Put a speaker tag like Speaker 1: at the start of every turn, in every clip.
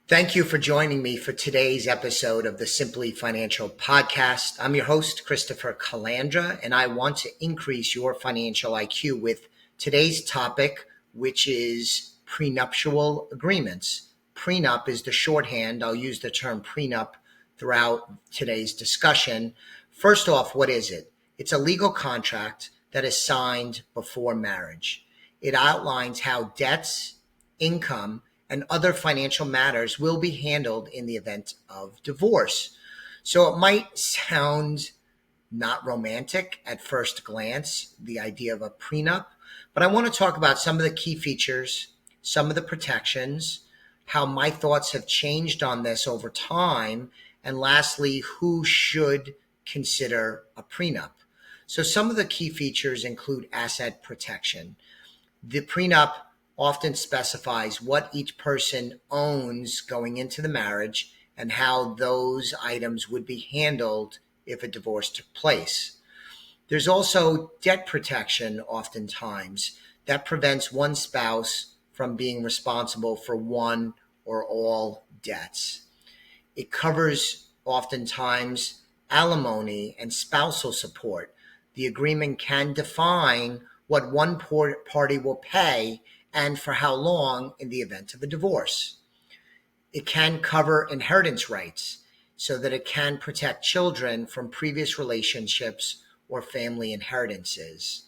Speaker 1: Thank you for joining me for today's episode of the Simply Financial Podcast. I'm your host, Christopher Calandra, and I want to increase your financial IQ with today's topic, which is prenuptial agreements. Prenup is the shorthand. I'll use the term prenup throughout today's discussion. First off, what is it? It's a legal contract that is signed before marriage. It outlines how debts, income, and other financial matters will be handled in the event of divorce. So it might sound not romantic at first glance, the idea of a prenup, but I want to talk about some of the key features, some of the protections, how my thoughts have changed on this over time, and lastly, who should consider a prenup. So some of the key features include asset protection. The prenup often specifies what each person owns going into the marriage and how those items would be handled if a divorce took place. There's also debt protection oftentimes that prevents one spouse from being responsible for one or all debts. It covers oftentimes alimony and spousal support. The agreement can define what one party will pay and for how long in the event of a divorce. It can cover inheritance rights so that it can protect children from previous relationships or family inheritances.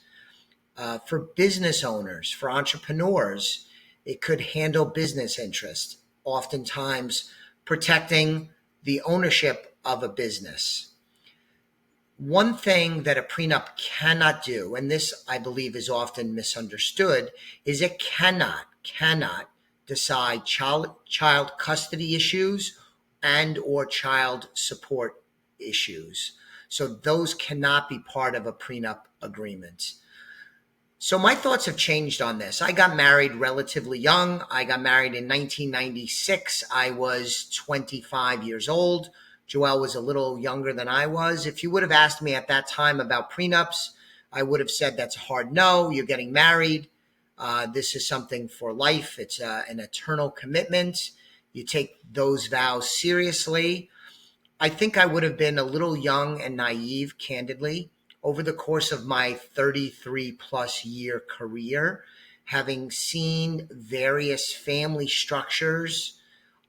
Speaker 1: For business owners, for entrepreneurs, it could handle business interests, oftentimes protecting the ownership of a business. One thing that a prenup cannot do, and this I believe is often misunderstood, is it cannot decide child custody issues and or child support issues. So those cannot be part of a prenup agreement. So my thoughts have changed on this. I got married relatively young. I got married in 1996. I was 25 years old. Joelle was a little younger than I was. If you would have asked me at that time about prenups, I would have said that's a hard no. You're getting married. This is something for life. It's an eternal commitment. You take those vows seriously. I think I would have been a little young and naive, candidly, over the course of my 33 plus year career, having seen various family structures,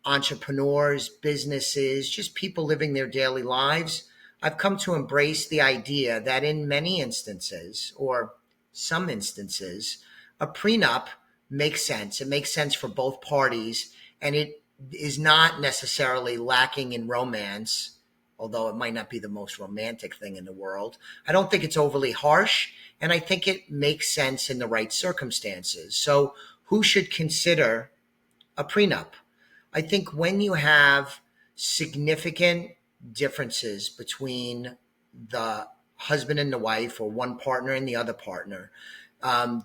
Speaker 1: entrepreneurs, businesses, just people living their daily lives, I've come to embrace the idea that in many instances, or some instances, a prenup makes sense. It makes sense for both parties, and it is not necessarily lacking in romance, although it might not be the most romantic thing in the world. I don't think it's overly harsh, and I think it makes sense in the right circumstances. So who should consider a prenup? I think when you have significant differences between the husband and the wife or one partner and the other partner,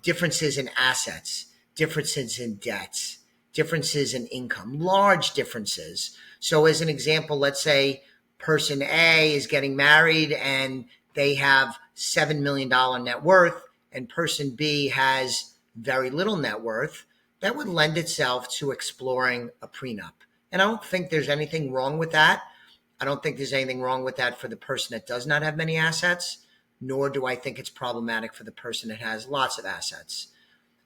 Speaker 1: differences in assets, differences in debts, differences in income, large differences. So as an example, let's say person A is getting married and they have $7 million net worth and person B has very little net worth. That would lend itself to exploring a prenup. And I don't think there's anything wrong with that. I don't think there's anything wrong with that for the person that does not have many assets, nor do I think it's problematic for the person that has lots of assets.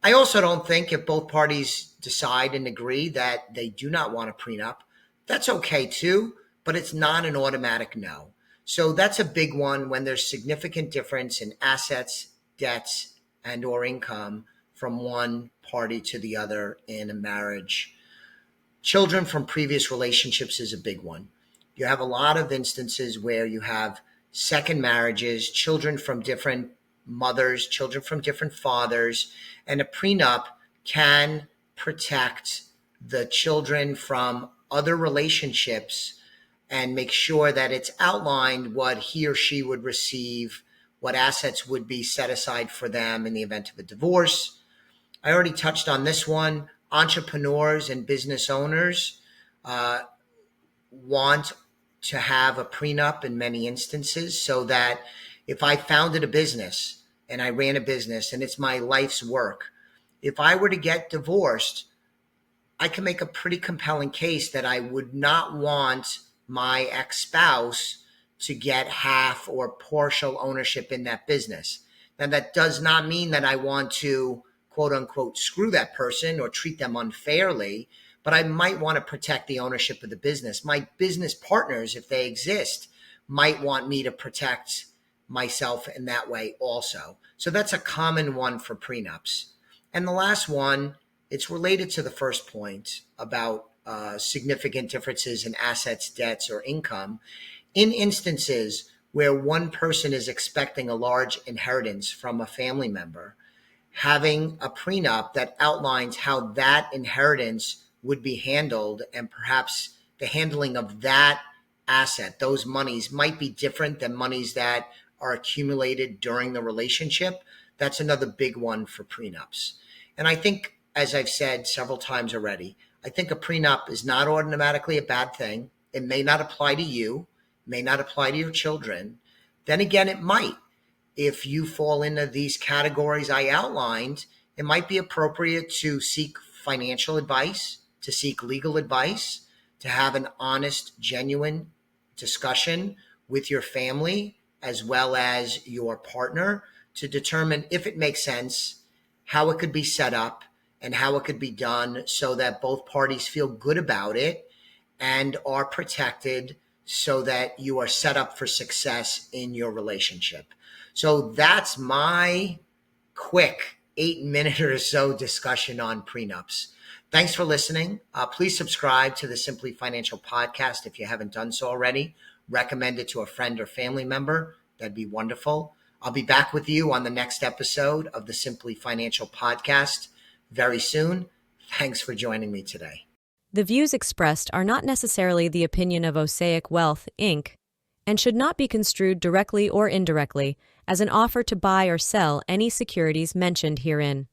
Speaker 1: I also don't think if both parties decide and agree that they do not want a prenup, that's okay too, but it's not an automatic no. So that's a big one when there's significant difference in assets, debts, and or income from one party to the other in a marriage. Children from previous relationships is a big one. You have a lot of instances where you have second marriages, children from different mothers, children from different fathers, and a prenup can protect the children from other relationships and make sure that it's outlined what he or she would receive, what assets would be set aside for them in the event of a divorce. I already touched on this one. Entrepreneurs and business owners want to have a prenup in many instances so that if I founded a business and I ran a business and it's my life's work, if I were to get divorced, I can make a pretty compelling case that I would not want my ex-spouse to get half or partial ownership in that business. Now, that does not mean that I want to, quote unquote, screw that person or treat them unfairly, but I might want to protect the ownership of the business. My business partners, if they exist, might want me to protect myself in that way also. So that's a common one for prenups. And the last one, it's related to the first point about significant differences in assets, debts, or income. In instances where one person is expecting a large inheritance from a family member, having a prenup that outlines how that inheritance would be handled, and perhaps the handling of that asset, those monies, might be different than monies that are accumulated during the relationship. That's another big one for prenups. And I think, as I've said several times already, I think a prenup is not automatically a bad thing. It may not apply to you, may not apply to your children. Then again, it might. If you fall into these categories I outlined, it might be appropriate to seek financial advice, to seek legal advice, to have an honest, genuine discussion with your family as well as your partner to determine if it makes sense, how it could be set up, and how it could be done so that both parties feel good about it and are protected so that you are set up for success in your relationship. So that's my quick 8-minute or so discussion on prenups. Thanks for listening. Please subscribe to the Simply Financial podcast if you haven't done so already. Recommend it to a friend or family member. That'd be wonderful. I'll be back with you on the next episode of the Simply Financial podcast very soon. Thanks for joining me today.
Speaker 2: The views expressed are not necessarily the opinion of Osaic Wealth, Inc., and should not be construed directly or indirectly as an offer to buy or sell any securities mentioned herein.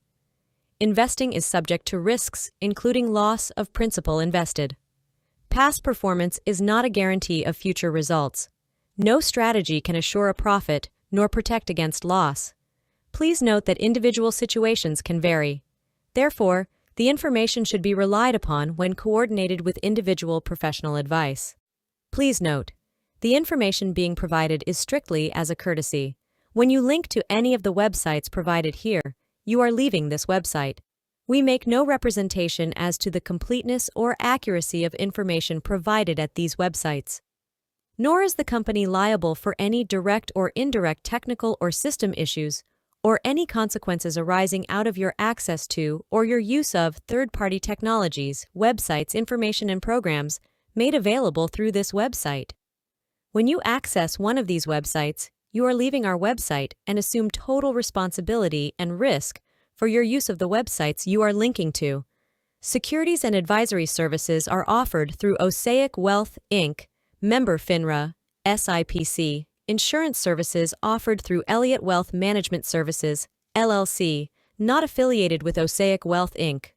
Speaker 2: Investing is subject to risks, including loss of principal invested. Past performance is not a guarantee of future results. No strategy can assure a profit nor protect against loss. Please note that individual situations can vary. Therefore, the information should be relied upon when coordinated with individual professional advice. Please note, the information being provided is strictly as a courtesy. When you link to any of the websites provided here, you are leaving this website. We make no representation as to the completeness or accuracy of information provided at these websites. Nor is the company liable for any direct or indirect technical or system issues or any consequences arising out of your access to or your use of third-party technologies, websites, information, and programs made available through this website. When you access one of these websites, you are leaving our website and assume total responsibility and risk for your use of the websites you are linking to. Securities and advisory services are offered through Osaic Wealth, Inc., member FINRA, SIPC. Insurance services offered through Elliott Wealth Management Services, LLC, not affiliated with Osaic Wealth, Inc.